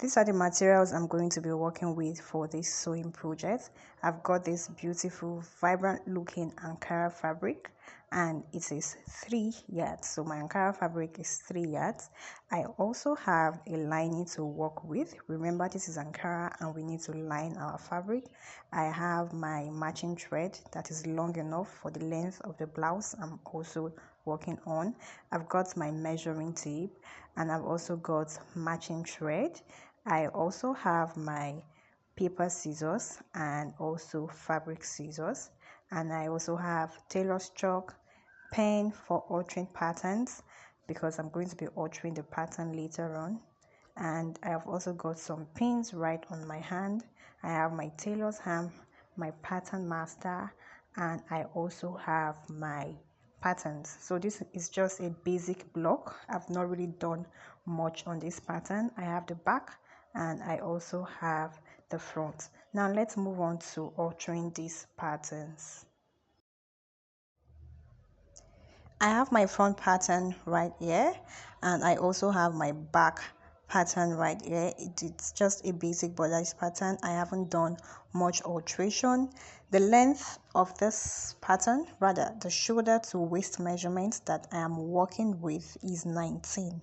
These are the materials I'm going to be working with for this sewing project. I've got this beautiful, vibrant looking Ankara fabric, and it is 3 yards. So my Ankara fabric is 3 yards. I also have a lining to work with. Remember, this is Ankara and we need to line our fabric. I have my matching thread that is long enough for the length of the blouse I'm also working on. I've got my measuring tape, and I've also got matching thread. I also have my paper scissors and also fabric scissors, and I also have tailor's chalk, pen for altering patterns because I'm going to be altering the pattern later on. And I have also got some pins right on my hand. I have my tailor's ham, my pattern master, and I also have my patterns. So this is just a basic block. I've not really done much on this pattern. I have the back and I also have the front. Now let's move on to altering these patterns. I have my front pattern right here, and I also have my back pattern right here. It's just a basic bodice pattern. I haven't done much alteration. The length of this pattern, rather the shoulder to waist measurement that I am working with, is 19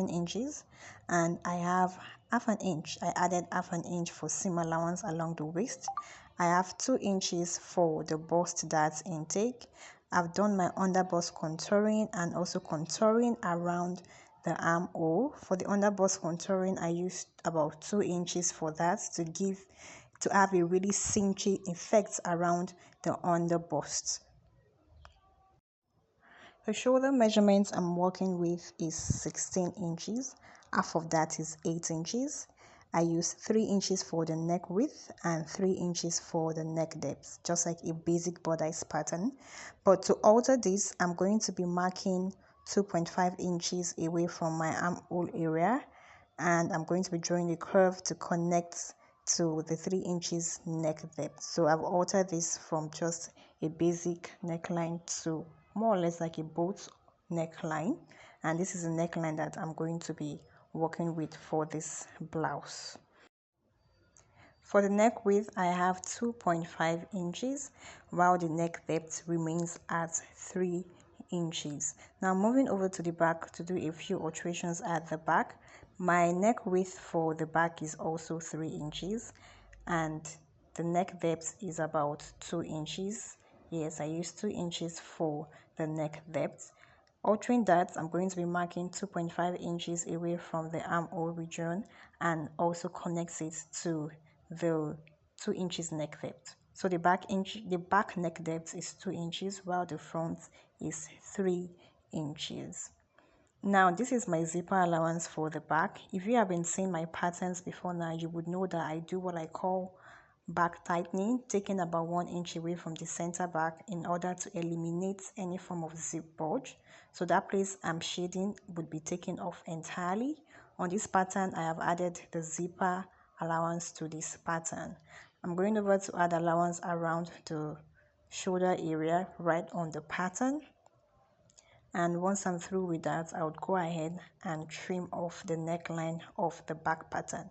inches, and I have half an inch. I added half an inch for seam allowance along the waist. I have 2 inches for the bust dart intake. I've done my underbust contouring and also contouring around the armhole. For the underbust contouring, I used about 2 inches for that to have a really cinchy effect around the underbust. The shoulder measurement I'm working with is 16 inches. Half of that is 8 inches. I use 3 inches for the neck width and 3 inches for the neck depth, just like a basic bodice pattern. But to alter this, I'm going to be marking 2.5 inches away from my armhole area, and I'm going to be drawing a curve to connect to the 3 inches neck depth. So I've altered this from just a basic neckline to more or less like a boat neckline, and this is a neckline that I'm going to be working with for this blouse. For the neck width, I have 2.5 inches, while the neck depth remains at 3 inches. Now moving over to the back to do a few alterations at the back. My neck width for the back is also 3 inches, and the neck depth is about 2 inches. Yes, I used 2 inches for the neck depth. Altering that, I'm going to be marking 2.5 inches away from the armhole region and also connect it to the 2 inches neck depth. So the back neck depth is 2 inches while the front is 3 inches. Now this is my zipper allowance for the back. If you have been seeing my patterns before now, you would know that I do what I call back tightening, taking about 1 inch away from the center back in order to eliminate any form of zip bulge. So that place I'm shading would be taken off entirely. On this pattern, I have added the zipper allowance to this pattern. I'm going over to add allowance around the shoulder area right on the pattern. And once I'm through with that, I would go ahead and trim off the neckline of the back pattern.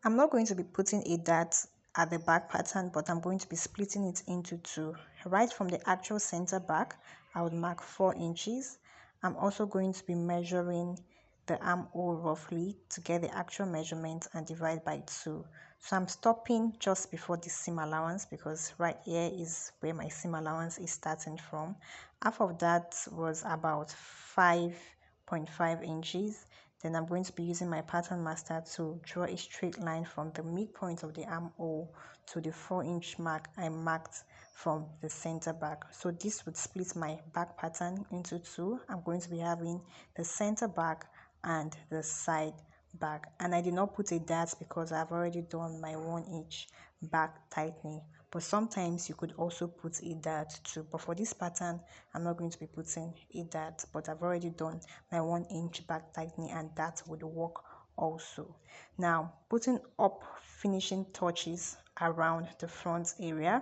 I'm not going to be putting a dart at the back pattern, but I'm going to be splitting it into two. Right from the actual center back, I would mark 4 inches. I'm also going to be measuring the armhole roughly to get the actual measurement and divide by 2. So I'm stopping just before the seam allowance because right here is where my seam allowance is starting from. Half of that was about 5.5 inches. Then I'm going to be using my pattern master to draw a straight line from the midpoint of the armhole to the 4-inch mark I marked from the center back. So this would split my back pattern into 2. I'm going to be having the center back and the side back, and I did not put a dart because I've already done my 1-inch back tightening, but sometimes you could also put a dart too. But for this pattern, I'm not going to be putting a dart, but I've already done my 1-inch back tightening, and that would work also. Now putting up finishing touches around the front area,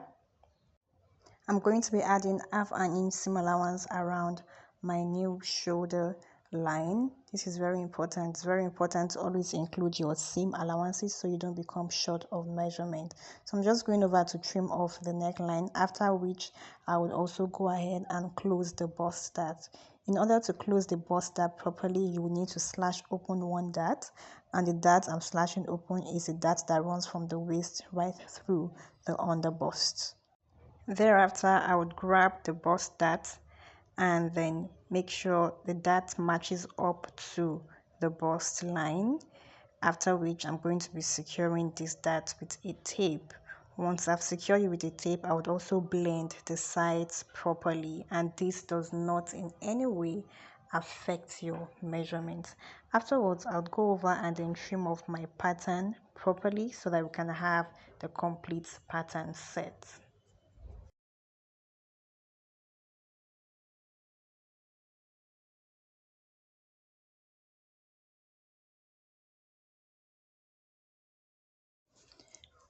I'm going to be adding half an inch seam allowance around my new shoulder line. This is very important. It's very important to always include your seam allowances so you don't become short of measurement. So I'm just going over to trim off the neckline, after which I will also go ahead and close the bust dart. In order to close the bust dart properly, you will need to slash open one dart, and the dart I'm slashing open is the dart that runs from the waist right through the under bust. Thereafter, I would grab the bust dart and then make sure the dart matches up to the bust line, after which I'm going to be securing this dart with a tape. Once I've secured it with a tape, I would also blend the sides properly, and this does not in any way affect your measurements. Afterwards, I'll go over and then trim off my pattern properly so that we can have the complete pattern set.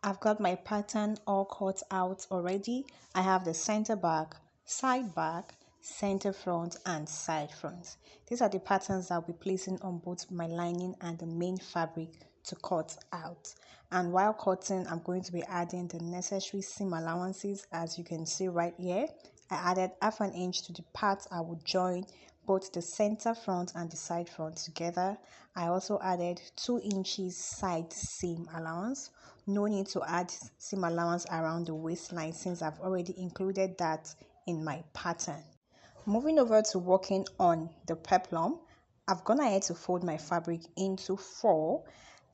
I've got my pattern all cut out already. I have the center back, side back, center front, and side front. These are the patterns I'll be placing on both my lining and the main fabric to cut out. And while cutting, I'm going to be adding the necessary seam allowances. As you can see right here, I added half an inch to the part I would join both the center front and the side front together. I also added 2 inches side seam allowance. No need to add seam allowance around the waistline since I've already included that in my pattern. Moving over to working on the peplum, I've gone ahead to fold my fabric into 4,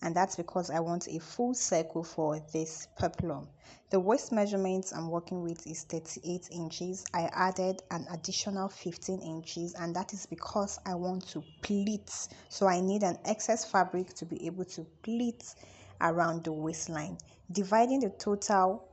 and that's because I want a full circle for this peplum. The waist measurements I'm working with is 38 inches. I added an additional 15 inches, and that is because I want to pleat. So I need an excess fabric to be able to pleat around the waistline. Dividing the total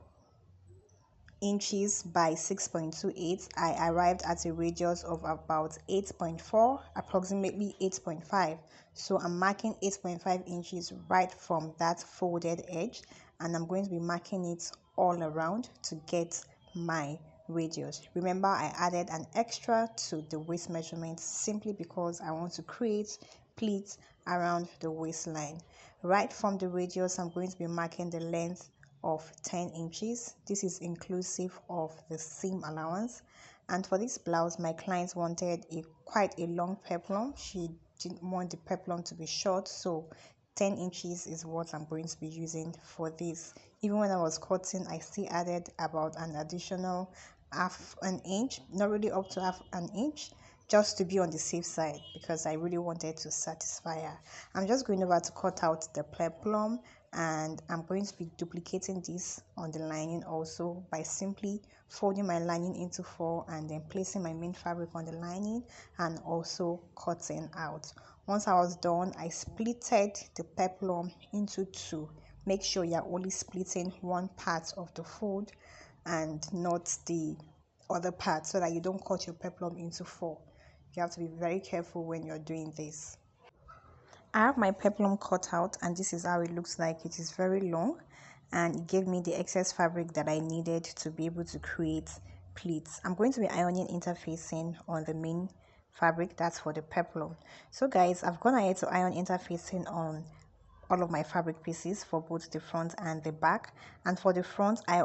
inches by 6.28, I arrived at a radius of about 8.4, approximately 8.5. So I'm marking 8.5 inches right from that folded edge, and I'm going to be marking it all around to get my radius. Remember, I added an extra to the waist measurement simply because I want to create pleats around the waistline. Right from the radius, I'm going to be marking the length of 10 inches. This is inclusive of the seam allowance. And for this blouse, my client wanted quite a long peplum. She didn't want the peplum to be short, so 10 inches is what I'm going to be using for this. Even when I was cutting, I still added about an additional half an inch, not really up to half an inch, just to be on the safe side because I really wanted to satisfy her. I'm just going over to cut out the peplum, and I'm going to be duplicating this on the lining also by simply folding my lining into 4 and then placing my main fabric on the lining and also cutting out. Once I was done, I splitted the peplum into 2. Make sure you're only splitting one part of the fold and not the other part so that you don't cut your peplum into 4. You have to be very careful when you're doing this. I have my peplum cut out, and this is how it looks like. It is very long, and it gave me the excess fabric that I needed to be able to create pleats. I'm going to be ironing interfacing on the main fabric. That's for the peplum. So guys, I've gone ahead to iron interfacing on all of my fabric pieces for both the front and the back. And for the front, I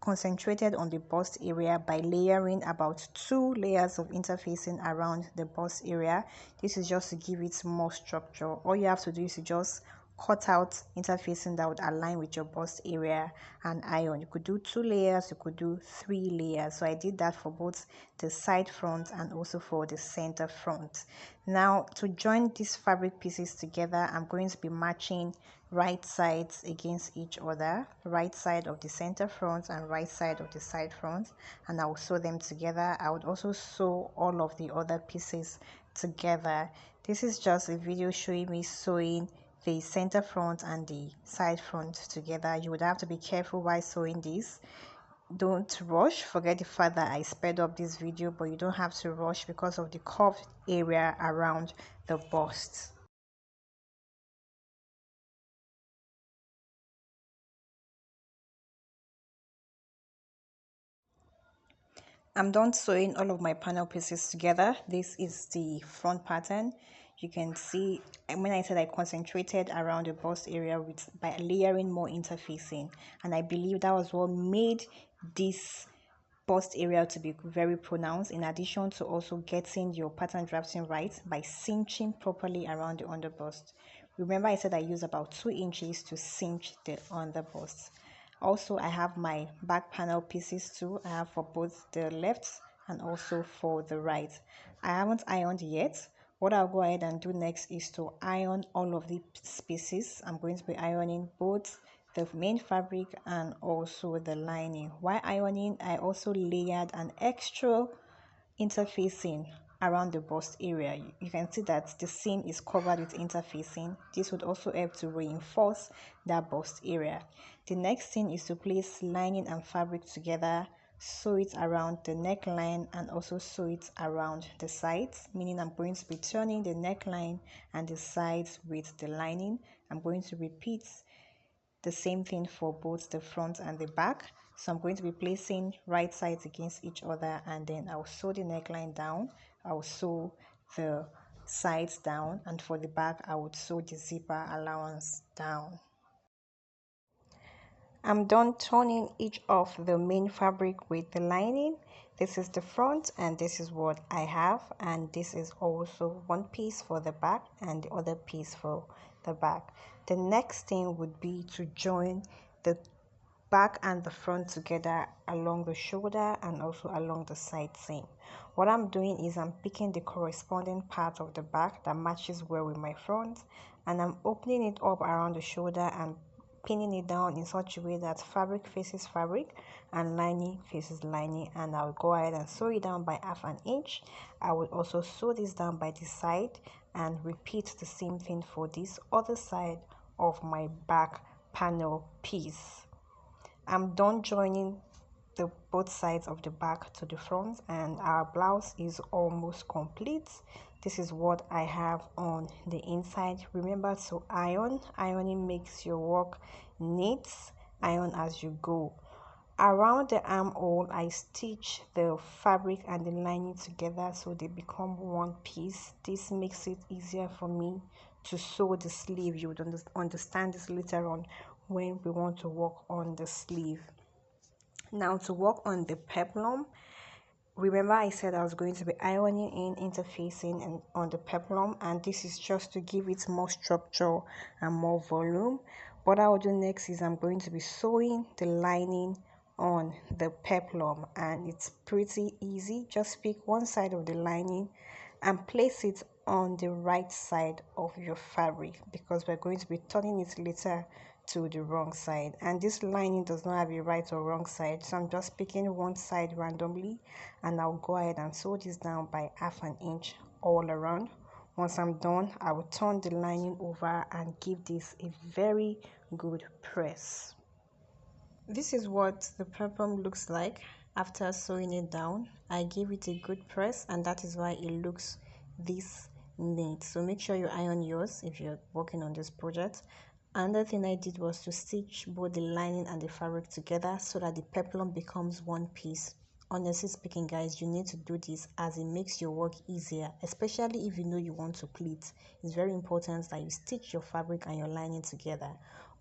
concentrated on the bust area by layering about 2 layers of interfacing around the bust area. This is just to give it more structure. All you have to do is to just cut out interfacing that would align with your bust area and iron. You could do 2 layers, you could do 3 layers. So I did that for both the side front and also for the center front. Now to join these fabric pieces together, I'm going to be matching right sides against each other, right side of the center front and right side of the side front, and I will sew them together. I would also sew all of the other pieces together. This is just a video showing me sewing the center front and the side front together. You would have to be careful while sewing this. Don't rush. Forget the fact that I sped up this video, but you don't have to rush because of the curved area around the bust. I'm done sewing all of my panel pieces together. This is the front pattern. You can see, and when I said I concentrated around the bust area with by layering more interfacing, and I believe that was what made this bust area to be very pronounced, in addition to also getting your pattern drafting right by cinching properly around the underbust. Remember I said I use about 2 inches to cinch the underbust. Also, I have my back panel pieces too. I have for both the left and also for the right. I haven't ironed yet. What I'll go ahead and do next is to iron all of these pieces. I'm going to be ironing both the main fabric and also the lining. While ironing, I also layered an extra interfacing around the bust area. You can see that the seam is covered with interfacing. This would also help to reinforce that bust area. The next thing is to place lining and fabric together, sew it around the neckline and also sew it around the sides, meaning I'm going to be turning the neckline and the sides with the lining. I'm going to repeat the same thing for both the front and the back. So I'm going to be placing right sides against each other, and then I'll sew the neckline down, I'll sew the sides down, and for the back I would sew the zipper allowance down. I'm done turning each of the main fabric with the lining. This is the front and this is what I have, and this is also one piece for the back and the other piece for the back. The next thing would be to join the back and the front together along the shoulder and also along the side seam. What I'm doing is I'm picking the corresponding part of the back that matches well with my front, and I'm opening it up around the shoulder and pinning it down in such a way that fabric faces fabric and lining faces lining, and I'll go ahead and sew it down by half an inch. I will also sew this down by the side and repeat the same thing for this other side of my back panel piece. I'm done joining the both sides of the back to the front, and our blouse is almost complete. This is what I have on the inside. Remember to iron. Ironing makes your work neat. Iron as you go. Around the armhole, I stitch the fabric and the lining together so they become one piece. This makes it easier for me to sew the sleeve. You would understand this later on when we want to work on the sleeve. Now, to work on the peplum, remember I said I was going to be ironing in, interfacing and on the peplum, and this is just to give it more structure and more volume. What I will do next is I'm going to be sewing the lining on the peplum, and it's pretty easy. Just pick one side of the lining and place it on the right side of your fabric, because we're going to be turning it later to the wrong side, and this lining does not have a right or wrong side, so I'm just picking one side randomly, and I'll go ahead and sew this down by half an inch all around. Once I'm done, I will turn the lining over and give this a very good press. This is what the peplum looks like after sewing it down. I gave it a good press, and that is why it looks this neat. So make sure you iron yours if you're working on this project. Another thing I did was to stitch both the lining and the fabric together so that the peplum becomes one piece. Honestly speaking, guys, you need to do this as it makes your work easier, especially if you know you want to pleat. It's very important that you stitch your fabric and your lining together.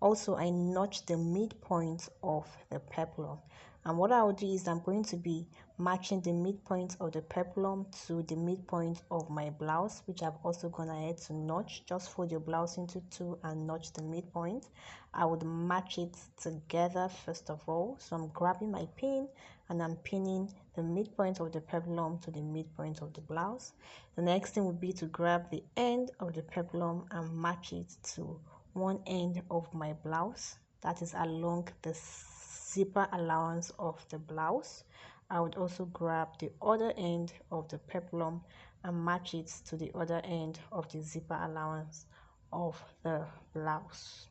Also, I notched the midpoint of the peplum, and what I will do is I'm going to be matching the midpoint of the peplum to the midpoint of my blouse, which I've also gone ahead to notch. Just fold your blouse into two and notch the midpoint. I would match it together first of all. So I'm grabbing my pin and I'm pinning the midpoint of the peplum to the midpoint of the blouse. The next thing would be to grab the end of the peplum and match it to one end of my blouse, that is along the zipper allowance of the blouse. I would also grab the other end of the peplum and match it to the other end of the zipper allowance of the blouse.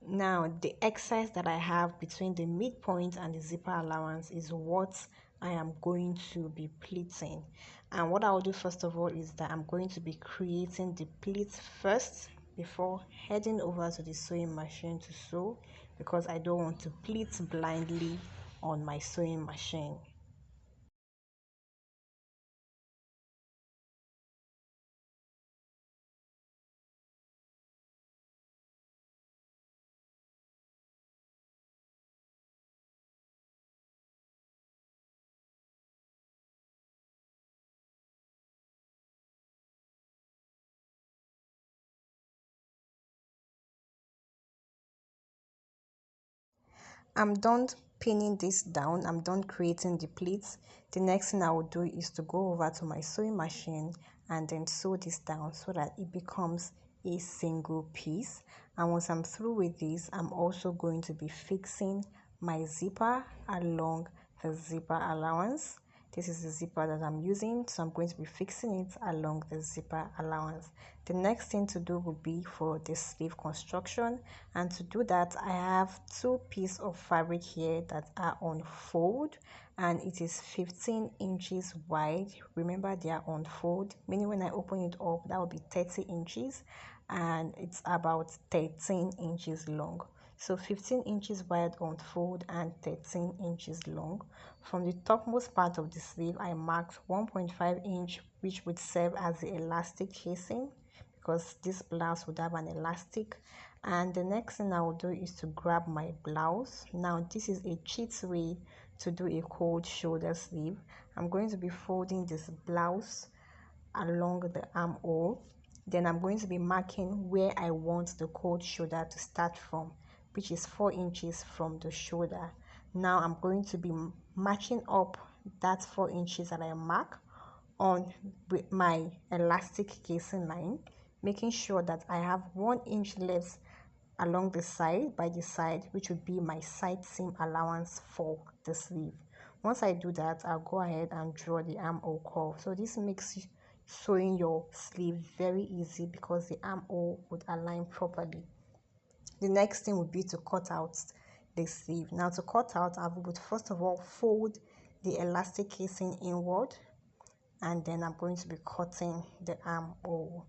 Now, the exercise that I have between the midpoint and the zipper allowance is what I am going to be pleating. And what I will do first of all is that I'm going to be creating the pleats first before heading over to the sewing machine to sew, because I don't want to pleat blindly on my sewing machine. I'm done pinning this down. I'm done creating the pleats. The next thing I will do is to go over to my sewing machine and then sew this down so that it becomes a single piece. And once I'm through with this, I'm also going to be fixing my zipper along the zipper allowance. This is the zipper that I'm using, so I'm going to be fixing it along the zipper allowance. The next thing to do will be for the sleeve construction, and to do that I have two pieces of fabric here that are on fold, and it is 15 inches wide. Remember, they are on fold, meaning when I open it up that will be 30 inches and it's about 13 inches long. So 15 inches wide on fold and 13 inches long. From the topmost part of the sleeve, I marked 1.5 inch, which would serve as the elastic casing because this blouse would have an elastic. And the next thing I will do is to grab my blouse. Now this is a cheat way to do a cold shoulder sleeve. I'm going to be folding this blouse along the armhole. Then I'm going to be marking where I want the cold shoulder to start from, which is 4 inches from the shoulder. Now I'm going to be matching up that 4 inches that I mark on with my elastic casing line, making sure that I have 1 inch left along the side by the side, which would be my side seam allowance for the sleeve. Once I do that, I'll go ahead and draw the armhole curve. So this makes sewing your sleeve very easy because the armhole would align properly. The next thing would be to cut out the sleeve. Now to cut out, I would first of all fold the elastic casing inward, and then I'm going to be cutting the armhole.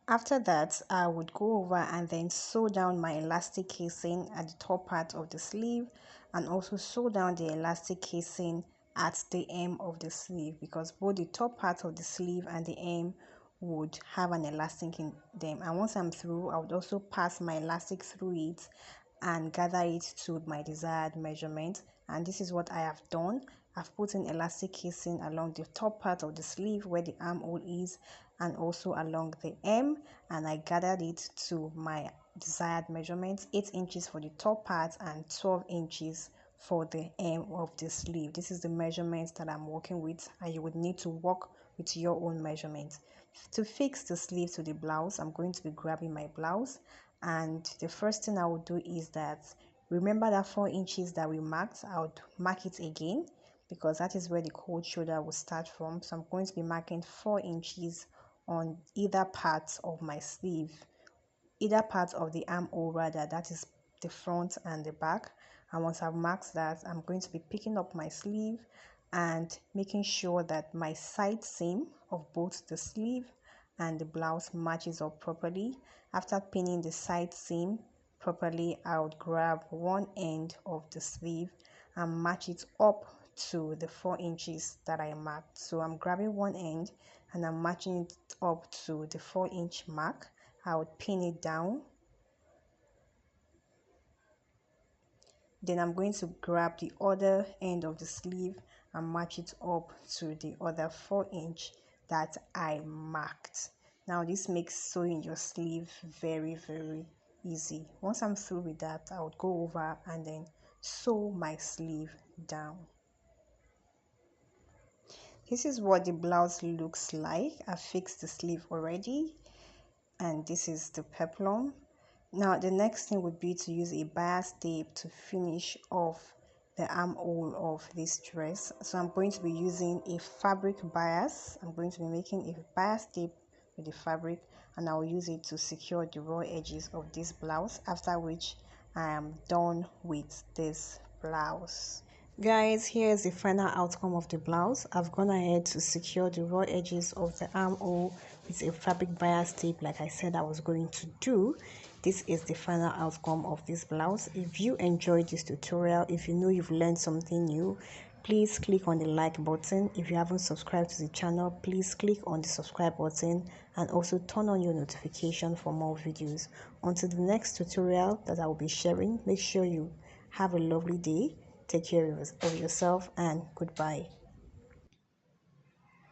After that, I would go over and then sew down my elastic casing at the top part of the sleeve, and also sew down the elastic casing at the hem of the sleeve, because both the top part of the sleeve and the hem would have an elastic in them. And once I'm through, I would also pass my elastic through it and gather it to my desired measurement. And this is what I have done. I've put in elastic casing along the top part of the sleeve where the armhole is, and also along the hem, and I gathered it to my desired measurements, 8 inches for the top part and 12 inches for the hem of the sleeve. This is the measurements that I'm working with, and you would need to work with your own measurements. To fix the sleeve to the blouse, I'm going to be grabbing my blouse, and the first thing I will do is that, remember that 4 inches that we marked, I would mark it again because that is where the cold shoulder will start from. So I'm going to be marking 4 inches on either part of my sleeve, either part of the armhole rather, that is the front and the back. And once I've marked that, I'm going to be picking up my sleeve and making sure that my side seam of both the sleeve and the blouse matches up properly. After pinning the side seam properly, I would grab one end of the sleeve and match it up to the 4 inches that I marked. So I'm grabbing one end and I'm matching it up to the 4-inch mark. I would pin it down. Then I'm going to grab the other end of the sleeve and match it up to the other 4-inch that I marked. Now this makes sewing your sleeve very easy. Once I'm through with that, I would go over and then sew my sleeve down. This is what the blouse looks like. I fixed the sleeve already, and this is the peplum. Now the next thing would be to use a bias tape to finish off the armhole of this dress. So I'm going to be using a fabric bias. I'm going to be making a bias tape with the fabric, and I'll use it to secure the raw edges of this blouse, after which I am done with this blouse. Guys, here is the final outcome of the blouse. I've gone ahead to secure the raw edges of the armhole with a fabric bias tape like I said I was going to do. This is the final outcome of this blouse. If you enjoyed this tutorial, if you know you've learned something new, please click on the like button. If you haven't subscribed to the channel, please click on the subscribe button and also turn on your notification for more videos. Until the next tutorial that I will be sharing, make sure you have a lovely day. Take care of yourself and goodbye.